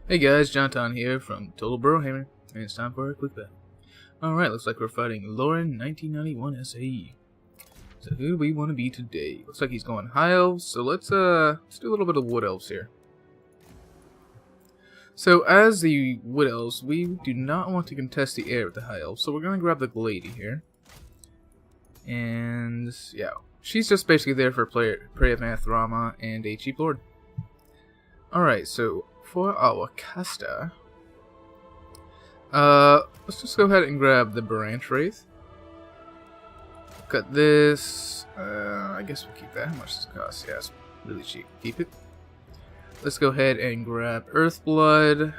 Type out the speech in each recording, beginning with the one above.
Hey guys, JonTaun here from Total Brohammer, and it's time for a quick battle. Alright, looks like we're fighting Lauren 1991 SAE. So who do we want to be today? Looks like he's going High Elves, so let's do a little bit of Wood Elves here. So as the Wood Elves, we do not want to contest the air with the High Elves, so we're going to grab the Glady here. And yeah, she's just basically there for Prey of Warhammer and a cheap lord. Alright, so for our caster, let's just go ahead and grab the Branch Wraith. Got this. I guess we'll keep that. How much does it cost? Yeah, it's really cheap. Keep it. Let's go ahead and grab Earthblood,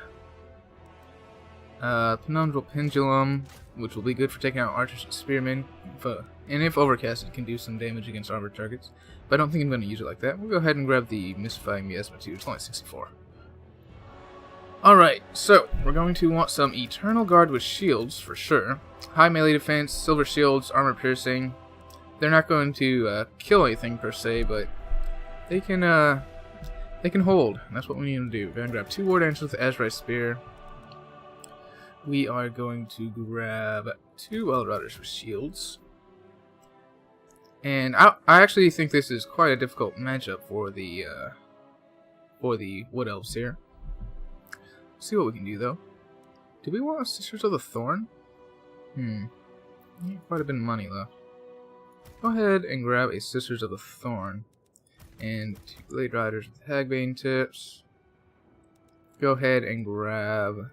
Penumbral Pendulum, which will be good for taking out archers and spearmen. And if overcast, it can do some damage against armored targets. But I don't think I'm going to use it like that. We'll go ahead and grab the Mystifying Miasma too. It's only 64. Alright, so we're going to want some Eternal Guard with shields for sure. High melee defense, silver shields, armor piercing. They're not going to kill anything per se, but they can hold. And that's what we need to do. We're going to grab 2 War Dancers with the Azurite Spear. We are going to grab 2 Wild Riders with shields. And I actually think this is quite a difficult matchup for the Wood Elves here. Let's see what we can do though. Do we want Sisters of the Thorn? Quite a bit of money left. Go ahead and grab a Sisters of the Thorn and 2 Blade Riders with Hagbane tips. Go ahead and grab.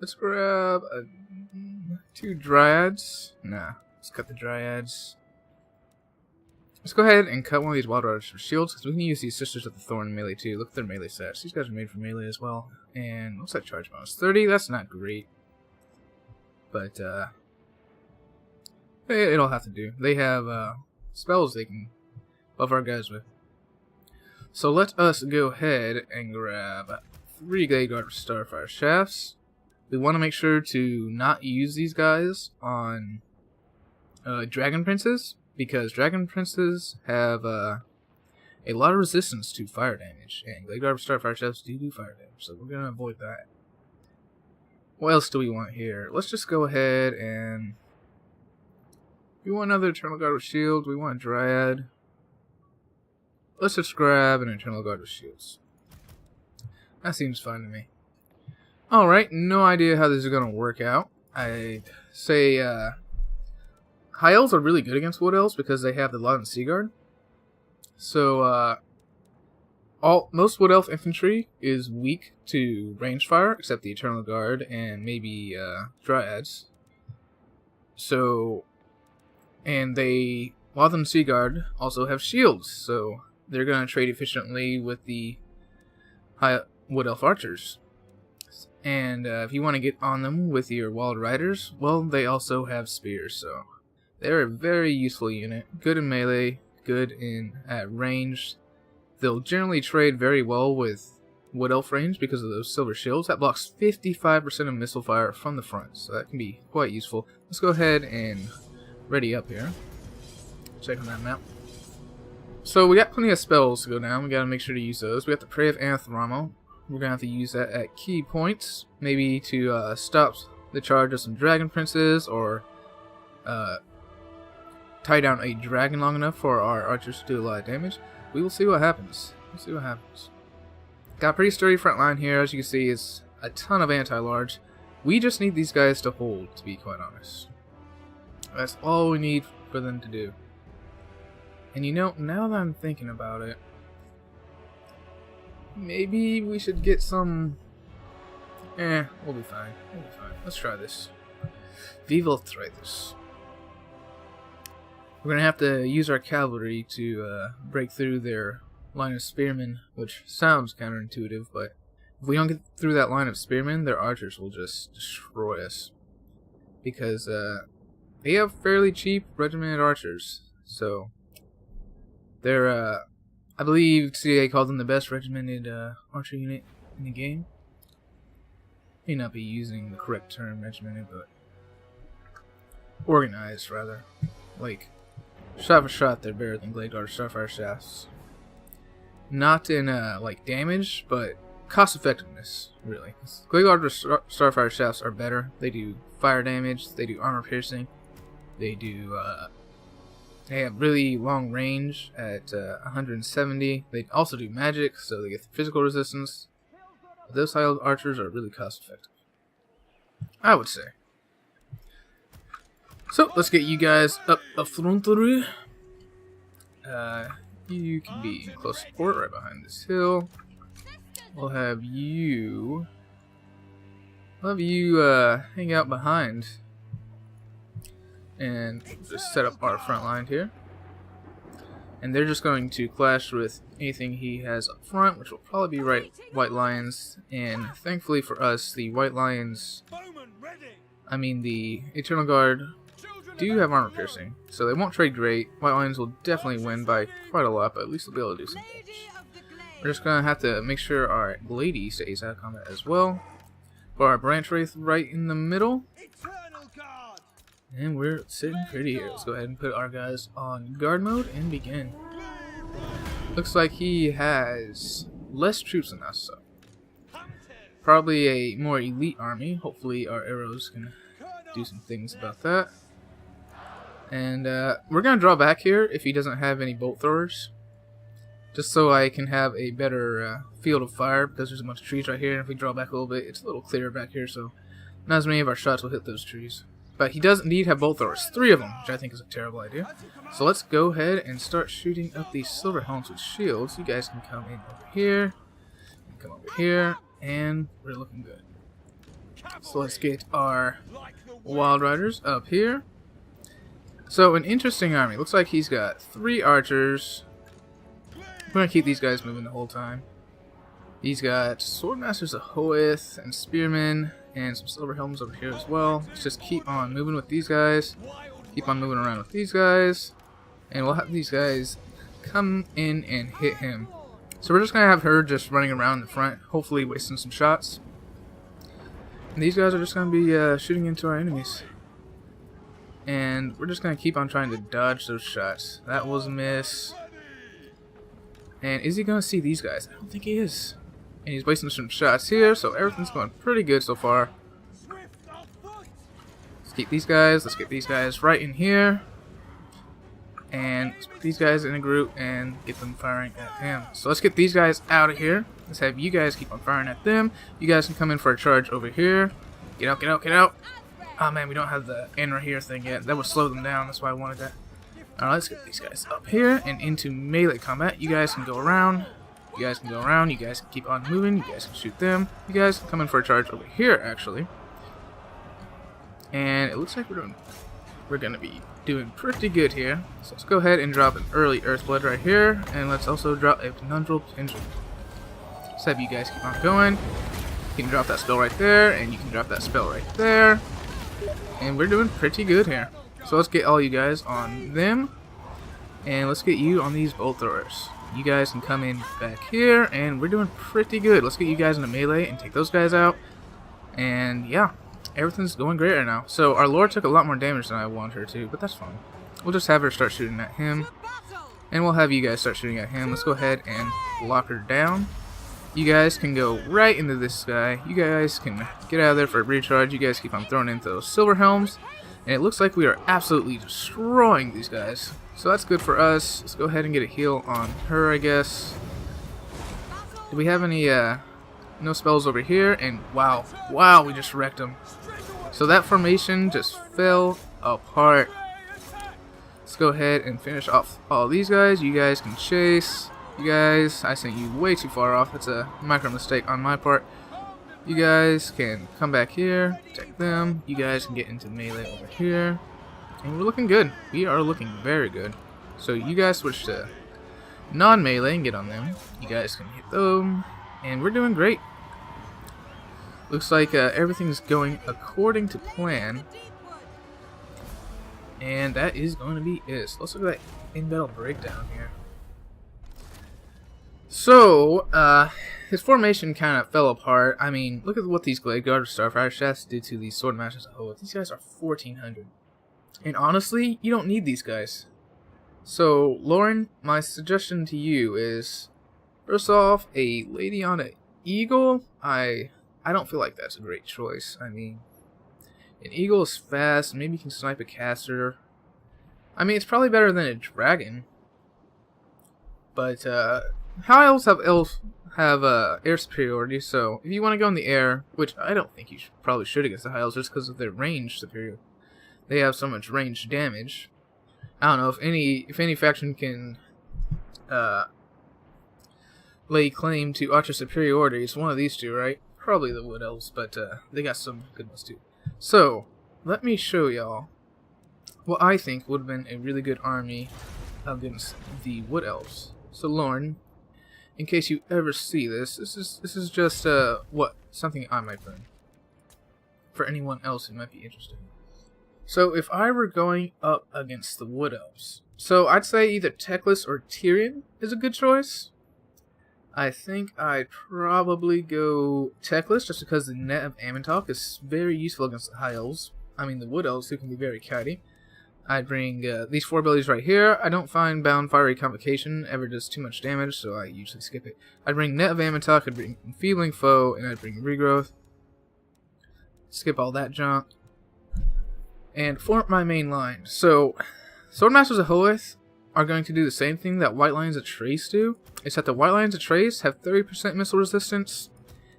Let's grab 2 Dryads. Nah. Let's cut the Dryads. Let's go ahead and cut one of these Wild Riders for shields, because we can use these Sisters of the Thorn in melee too. Look at their melee stats. These guys are made for melee as well. And what's that charge bonus? 30? That's not great. But, it'll have to do. They have spells they can buff our guys with. So let us go ahead and grab 3 Glade Guard with Starfire Shafts. We want to make sure to not use these guys on Dragon Princes, because Dragon Princes have a lot of resistance to fire damage, and Glade Guard with Starfire Shafts do fire damage, so we're going to avoid that. What else do we want here? Let's just go ahead and... We want another Eternal Guard with Shield, we want a Dryad. Let's just grab an Eternal Guard with Shields. That seems fine to me. Alright, no idea how this is going to work out. I'd say, High Elves are really good against Wood Elves because they have the Loudon Sea Guard. So, most Wood Elf infantry is weak to range fire, except the Eternal Guard and maybe Dryads. So, and they Loudon Sea Guard also have shields, so they're going to trade efficiently with the High Wood Elf archers. And if you want to get on them with your Wild Riders, well, they also have spears, so they're a very useful unit. Good in melee, good at range. They'll generally trade very well with Wood Elf range because of those silver shields. That blocks 55% of missile fire from the front, so that can be quite useful. Let's go ahead and ready up here. Check on that map. So we got plenty of spells to go down. We gotta make sure to use those. We have the Prey of Anthrama. We're gonna have to use that at key points, maybe to stop the charge of some Dragon Princes, or tie down a dragon long enough for our archers to do a lot of damage. We will see what happens. We'll see what happens. Got a pretty sturdy front line here. As you can see, it's a ton of anti-large. We just need these guys to hold, to be quite honest. That's all we need for them to do. And you know, now that I'm thinking about it, maybe we should get some... we'll be fine. We'll be fine. Let's try this. We will try this. We're going to have to use our cavalry to break through their line of spearmen, which sounds counterintuitive, but if we don't get through that line of spearmen, their archers will just destroy us. Because they have fairly cheap regimented archers, so they're, I believe CA called them the best regimented archer unit in the game. May not be using the correct term, regimented, but organized, rather. Like, shot for shot, they're better than Glade Guard Starfire Shafts. Not in, like, damage, but cost effectiveness, really. Glade Starfire shafts are better. They do fire damage, they do armor piercing, they do they have really long range at 170. They also do magic, so they get physical resistance. Those High Elf archers are really cost effective, I would say. So let's get you guys up front. You can be in close support right behind this hill. We'll have you hang out behind and just set up our front line here. And they're just going to clash with anything he has up front, which will probably be white lions. And thankfully for us, the white lions, the Eternal Guard, do have armor piercing, so they won't trade great. White lions will definitely win by quite a lot, but at least they'll be able to do some damage. We're just gonna have to make sure our Glady stays out of combat as well. For our Branch Wraith right in the middle. And we're sitting pretty here. Let's go ahead and put our guys on guard mode and begin. Looks like he has less troops than us, so probably a more elite army. Hopefully our arrows can do some things about that. And we're going to draw back here if he doesn't have any bolt throwers, just so I can have a better field of fire, because there's a bunch of trees right here, and if we draw back a little bit, it's a little clearer back here, so not as many of our shots will hit those trees. But he does indeed have bolt throwers, 3 of them, which I think is a terrible idea. So let's go ahead and start shooting up these silver helms with shields. You guys can come in over here, come over here, and we're looking good. So let's get our Wild Riders up here. So an interesting army. Looks like he's got 3 archers. We're going to keep these guys moving the whole time. He's got Swordmasters of Hoeth and Spearmen and some Silver Helms over here as well. Let's just keep on moving with these guys. Keep on moving around with these guys. And we'll have these guys come in and hit him. So we're just going to have her just running around in the front, hopefully wasting some shots. And these guys are just going to be shooting into our enemies. And we're just going to keep on trying to dodge those shots. That was a miss. And is he going to see these guys? I don't think he is. And he's wasting some shots here, so everything's going pretty good so far. Let's keep these guys. Let's get these guys right in here. And let's put these guys in a group and get them firing at him. So let's get these guys out of here. Let's have you guys keep on firing at them. You guys can come in for a charge over here. Get out, get out, get out. Oh man, we don't have the in right here thing yet. That would slow them down. That's why I wanted that. Alright, let's get these guys up here and into melee combat. You guys can go around. You guys can go around. You guys can keep on moving. You guys can shoot them. You guys can come in for a charge over here, actually. And it looks like we're gonna be doing pretty good here. So let's go ahead and drop an early Earthblood right here, and let's also drop a Penundral Pendulum. Let's have you guys keep on going. You can drop that spell right there, and you can drop that spell right there. And we're doing pretty good here. So let's get all you guys on them. And let's get you on these bolt throwers. You guys can come in back here, and we're doing pretty good. Let's get you guys into melee and take those guys out. And yeah, everything's going great right now. So our Lord took a lot more damage than I wanted her to, but that's fine. We'll just have her start shooting at him. And we'll have you guys start shooting at him. Let's go ahead and lock her down. You guys can go right into this guy. You guys can get out of there for a recharge. You guys keep on throwing into those silver helms. And it looks like we are absolutely destroying these guys. So that's good for us. Let's go ahead and get a heal on her, I guess. Do we have any, no spells over here? And wow, we just wrecked them. So that formation just fell apart. Let's go ahead and finish off all these guys. You guys can chase. You guys, I sent you way too far off. It's a micro mistake on my part. You guys can come back here, protect them. You guys can get into melee over here. And we're looking good. We are looking very good. So you guys switch to non-melee and get on them. You guys can hit them. And we're doing great. Looks like everything's going according to plan. And that is going to be it. So let's look at that in-battle breakdown here. So, his formation kind of fell apart. I mean, look at what these Glade Guard Starfire shafts did to these Swordmasters of Hoeth. These guys are 1400. And honestly, you don't need these guys. So, Lauren, my suggestion to you is, first off, a lady on a eagle, I don't feel like that's a great choice. I mean, an eagle is fast. Maybe you can snipe a caster. I mean, it's probably better than a dragon. But High Elves have air superiority, so if you want to go in the air, which I don't think you probably should against the High Elves just because of their range superior. They have so much range damage. I don't know if any faction can lay claim to archer superiority. It's one of these two, right? Probably the Wood Elves, but they got some good ones too. So let me show y'all what I think would have been a really good army against the Wood Elves. So Lauren, in case you ever see this, this is just something I might bring for anyone else who might be interested. So if I were going up against the Wood Elves, so I'd say either Teclis or Tyrion is a good choice. I think I'd probably go Teclis just because the Net of Ammontalk is very useful against the High Elves. I mean the Wood Elves, who can be very kitey. I'd bring these 4 abilities right here. I don't find Bound Fiery Convocation ever does too much damage, so I usually skip it. I'd bring Net of Ammontalk, I'd bring Enfeebling Foe, and I'd bring Regrowth. Skip all that junk. And for my main line, so Swordmasters of Hoeth are going to do the same thing that White Lions of Trace do, except the White Lions of Trace have 30% missile resistance,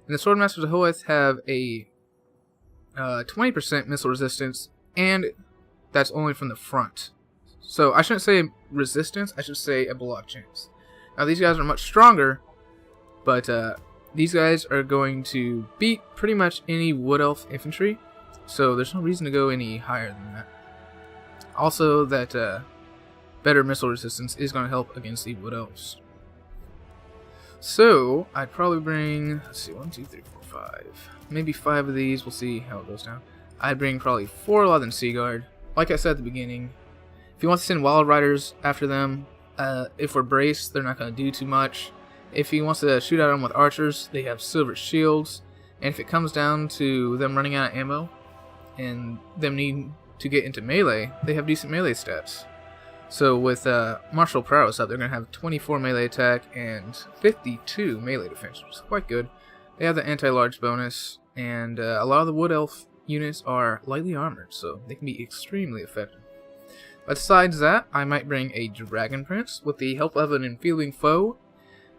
and the Swordmasters of Hoeth have a 20% missile resistance, and that's only from the front. So I shouldn't say resistance, I should say a block chance. Now these guys are much stronger, but these guys are going to beat pretty much any Wood Elf infantry, so there's no reason to go any higher than that. Also, that better missile resistance is going to help against the Wood Elves. So I'd probably bring, let's see, 1, 2, 3, 4, 5, maybe 5 of these. We'll see how it goes down. I'd bring probably 4 Lothern Seaguard. Like I said at the beginning, if you want to send Wild Riders after them, if we're braced, they're not going to do too much. If he wants to shoot at them with archers, they have silver shields. And if it comes down to them running out of ammo and them needing to get into melee, they have decent melee stats. So with martial prowess up, they're going to have 24 melee attack and 52 melee defense, which is quite good. They have the anti-large bonus, and a lot of the Wood Elf units are lightly armored, so they can be extremely effective. Besides that, I might bring a Dragon Prince with the help of an Enfeebling Foe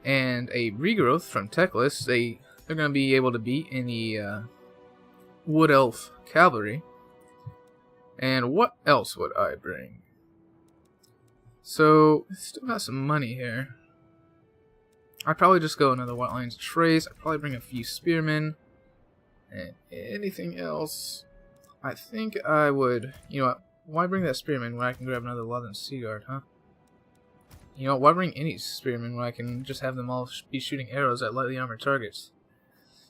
and a Regrowth from Teclis. They're going to be able to beat any Wood Elf cavalry. And what else would I bring? So, still got some money here. I'd probably just go another White Lions of Trace. I'd probably bring a few Spearmen. And anything else, I think I would, you know what, why bring that Spearman when I can grab another Lothern Seaguard, huh? You know what, why bring any Spearmen when I can just have them all be shooting arrows at lightly armored targets?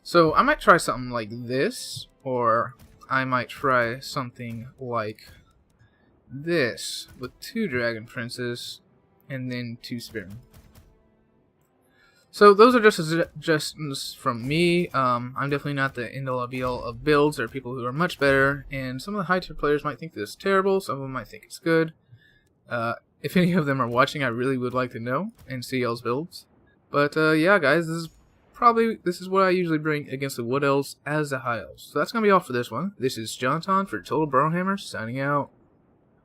So I might try something like this, or I might try something like this, with 2 Dragon Princes, and then 2 Spearmen. So those are just suggestions from me. I'm definitely not the end-all be-all of builds. There are people who are much better, and some of the high-tier players might think this is terrible. Some of them might think it's good. If any of them are watching, I really would like to know and see y'all's builds. But yeah, guys, this is what I usually bring against the Wood Elves as the High Elves. So that's gonna be all for this one. This is JonTaun for Total Brohammer, signing out.